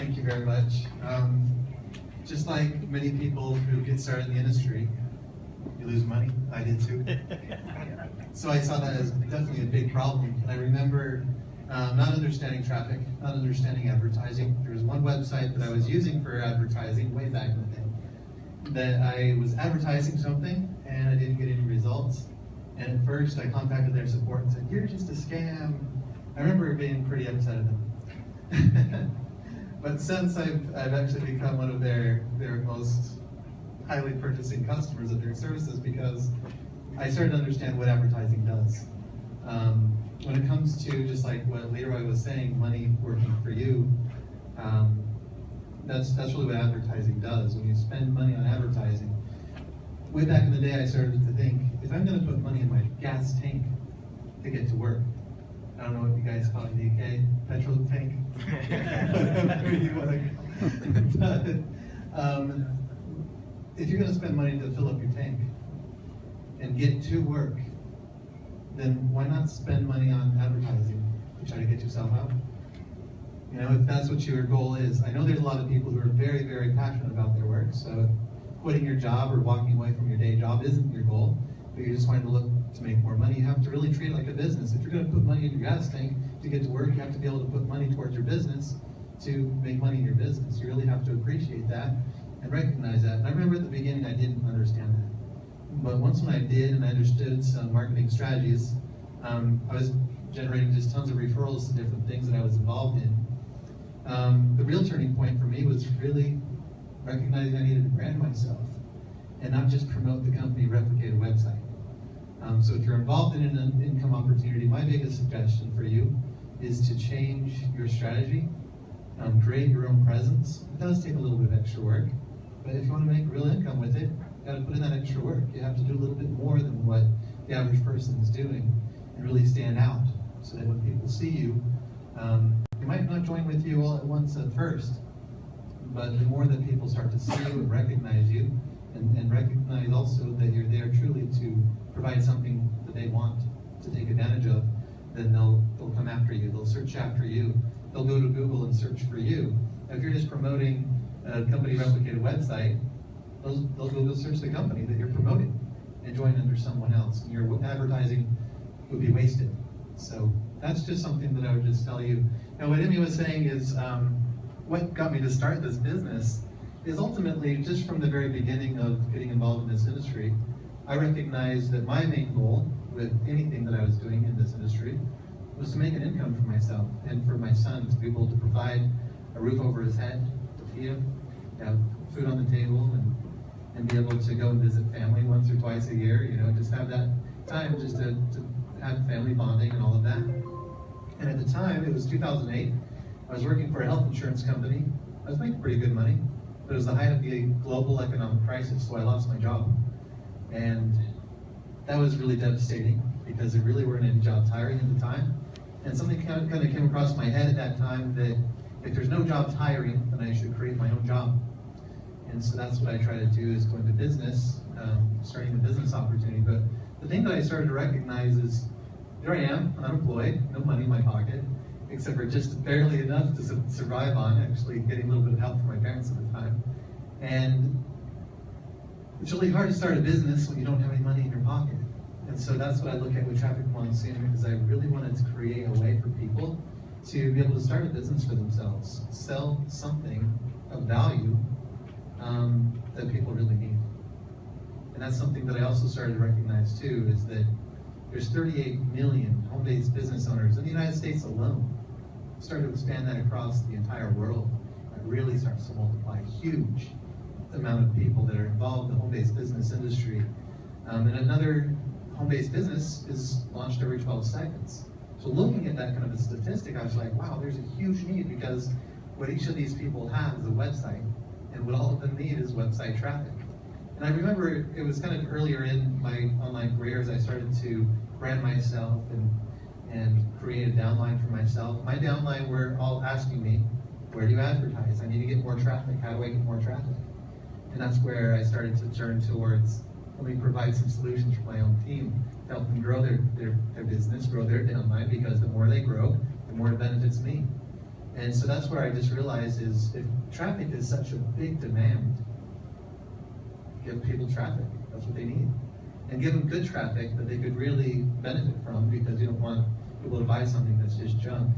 Thank you very much. Just like many people who get started in the industry, you lose money. I did too. So I saw that as definitely a big problem. And I remember not understanding traffic, not understanding advertising. There was one website that I was using for advertising way back in the day that I was advertising something and I didn't get any results. And at first I contacted their support and said, "You're just a scam." I remember being pretty upset at them. But since I've actually become one of their most highly purchasing customers of their services, because I started to understand what advertising does. When it comes to just like what Leroy was saying, money working for you, that's really what advertising does. When you spend money on advertising, way back in the day I started to think, if I'm going to put money in my gas tank to get to work, I don't know what you guys call it in the UK, petrol tank. If you're going to spend money to fill up your tank and get to work, then why not spend money on advertising to try to get yourself out? You know, if that's what your goal is. I know there's a lot of people who are very, very passionate about their work, so quitting your job or walking away from your day job isn't your goal, but you're just wanting to look to make more money. You have to really treat it like a business. If you're going to put money in your gas tank to get to work, you have to be able to put money towards your business to make money in your business. You really have to appreciate that and recognize that. And I remember at the beginning I didn't understand that. But once when I did and I understood some marketing strategies, I was generating just tons of referrals to different things that I was involved in. The real turning point for me was really recognizing I needed to brand myself and not just promote the company, replicate a website. So if you're involved in an income opportunity, my biggest suggestion for you is to change your strategy, create your own presence. It does take a little bit of extra work, but if you want to make real income with it, you got to put in that extra work. You have to do a little bit more than what the average person is doing and really stand out so that when people see you, they might not join with you all at once at first, but the more that people start to see you and recognize you, and recognize also that you're there truly to provide something that they want to take advantage of, then they'll come after you. They'll search after you. They'll go to Google and search for you. If you're just promoting a company replicated website, they'll go search the company that you're promoting and join under someone else. And your advertising would be wasted. So that's just something that I would just tell you. Now, what Emmy was saying is what got me to start this business is ultimately just from the very beginning of getting involved in this industry, I recognized that my main goal with anything that I was doing in this industry was to make an income for myself and for my son, to be able to provide a roof over his head, to feed him, have food on the table, and be able to go and visit family once or twice a year, you know, just have that time just to have family bonding and all of that. And at the time, it was 2008, I was working for a health insurance company. I was making pretty good money, but it was the height of the global economic crisis, so I lost my job. And that was really devastating because there really weren't any jobs hiring at the time. And something kind of came across my head at that time that if there's no jobs hiring, then I should create my own job. And so that's what I try to do, is go into business, starting a business opportunity. But the thing that I started to recognize is, here I am, unemployed, no money in my pocket, except for just barely enough to survive on, actually getting a little bit of help from my parents at the time. And it's really hard to start a business when you don't have any money in your pocket. And so that's what I look at with Traffic Monsoon, because I really wanted to create a way for people to be able to start a business for themselves, sell something of value that people really need. And that's something that I also started to recognize too, is that there's 38 million home-based business owners in the United States alone. Started to expand that across the entire world. It really starts to multiply. Huge amount of people that are involved in the home-based business industry. And another home-based business is launched every 12 seconds. So looking at that kind of a statistic, I was like, wow, there's a huge need, because what each of these people have is a website, and what all of them need is website traffic. And I remember it was kind of earlier in my online career as I started to brand myself and create a downline for myself. My downline were all asking me, where do you advertise? I need to get more traffic. How do I get more traffic? And that's where I started to turn towards, let me provide some solutions for my own team to help them grow their business, grow their downline, because the more they grow, the more it benefits me. And so that's where I just realized is if traffic is such a big demand, give people traffic. That's what they need. And give them good traffic that they could really benefit from, because you don't want people to buy something that's just junk.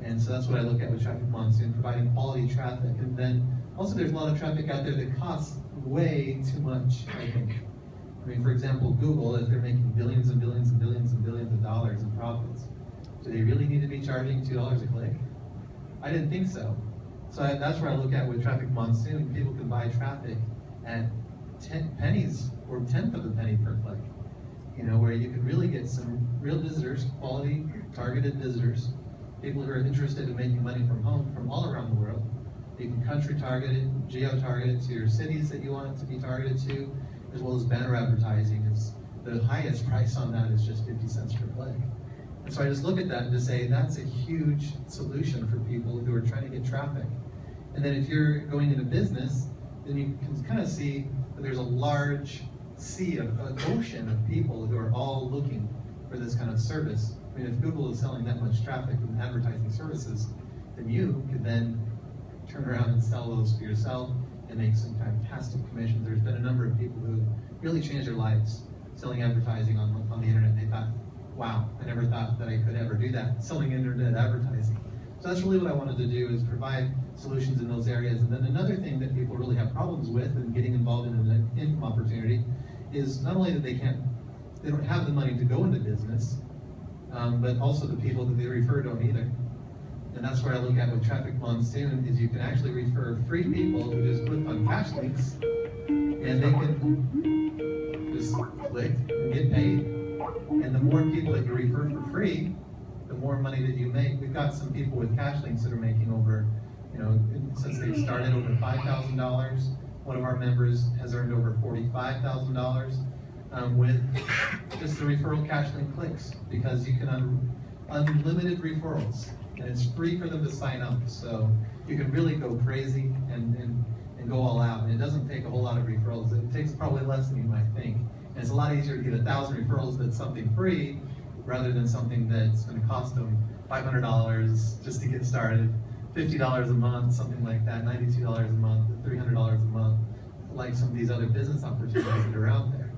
And so that's what I look at with Traffic Monsoon, providing quality traffic. And then also there's a lot of traffic out there that costs way too much, I think. I mean, for example, Google, if they're making billions and billions and billions and billions of dollars in profits, do they really need to be charging $2 a click? I didn't think so. So that's where I look at with Traffic Monsoon. People can buy traffic at 10 pennies or 1/10 of a penny per click. You know, where you can really get some real visitors, quality, targeted visitors, people who are interested in making money from home from all around the world. You can country target it, geo target it to your cities that you want it to be targeted to, as well as banner advertising. The highest price on that is just 50 cents per click. And so I just look at that and just say that's a huge solution for people who are trying to get traffic. And then if you're going into business, then you can kind of see that there's a large sea of an ocean of people who are all looking for this kind of service. I mean, if Google is selling that much traffic and advertising services, then you could then turn around and sell those for yourself and make some fantastic commissions. There's been a number of people who really changed their lives selling advertising on the internet. They thought, wow, I never thought that I could ever do that, selling internet advertising. So that's really what I wanted to do, is provide solutions in those areas. And then another thing that people really have problems with in getting involved in an income opportunity is not only that they don't have the money to go into business, but also the people that they refer don't either. And that's where I look at with Traffic Monsoon, is you can actually refer free people who just click on cash links, and they can just click and get paid. And the more people that you refer for free, the more money that you make. We've got some people with cash links that are making over, since they've started, over $5,000. One of our members has earned over $45,000 with just the referral cash link clicks, because you can unlimited referrals, and it's free for them to sign up. So you can really go crazy and go all out, and it doesn't take a whole lot of referrals. It takes probably less than you might think. And it's a lot easier to get 1,000 referrals that's something free, rather than something that's going to cost them $500 just to get started, $50 a month, something like that, $92 a month, $300 a month, like some of these other business opportunities that are out there.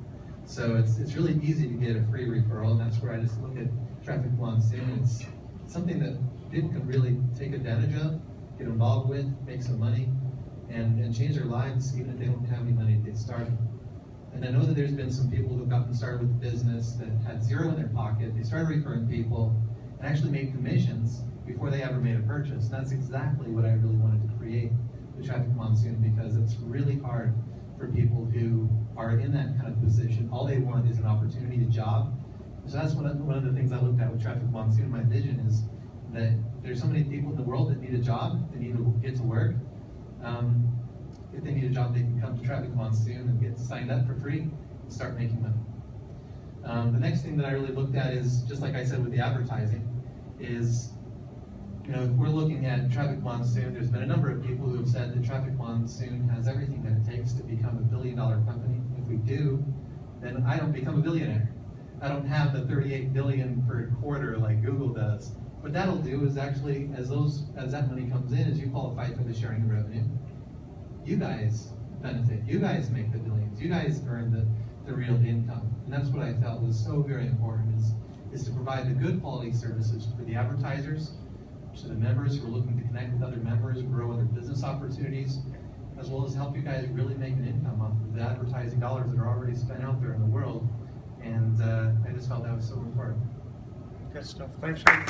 So it's really easy to get a free referral, and that's where I just look at Traffic Monsoon. It's something that people can really take advantage of, get involved with, make some money, and change their lives, even if they don't have any money to get started. And I know that there's been some people who've gotten started with the business that had zero in their pocket. They started referring people and actually made commissions before they ever made a purchase. And that's exactly what I really wanted to create with Traffic Monsoon, because it's really hard for people who are in that kind of position. All they want is an opportunity, a job. So that's one of the things I looked at with Traffic Monsoon. My vision is that there's so many people in the world that need a job, they need to get to work. If they need a job, they can come to Traffic Monsoon and get signed up for free and start making money. The next thing that I really looked at is, just like I said with the advertising, is if we're looking at Traffic Monsoon, there's been a number of people who have said that Traffic Monsoon has everything that it takes to become a billion-dollar company. If we do, then I don't become a billionaire. I don't have the 38 billion per quarter like Google does. What that'll do is actually, as that money comes in, as you qualify for the sharing of revenue, you guys benefit. You guys make the billions. You guys earn the real income. And that's what I felt was so very important, is to provide the good quality services for the advertisers, to the members who are looking to connect with other members, grow other business opportunities, as well as help you guys really make an income off of the advertising dollars that are already spent out there in the world. And I just felt that was so important. Good stuff. Thanks, Sean.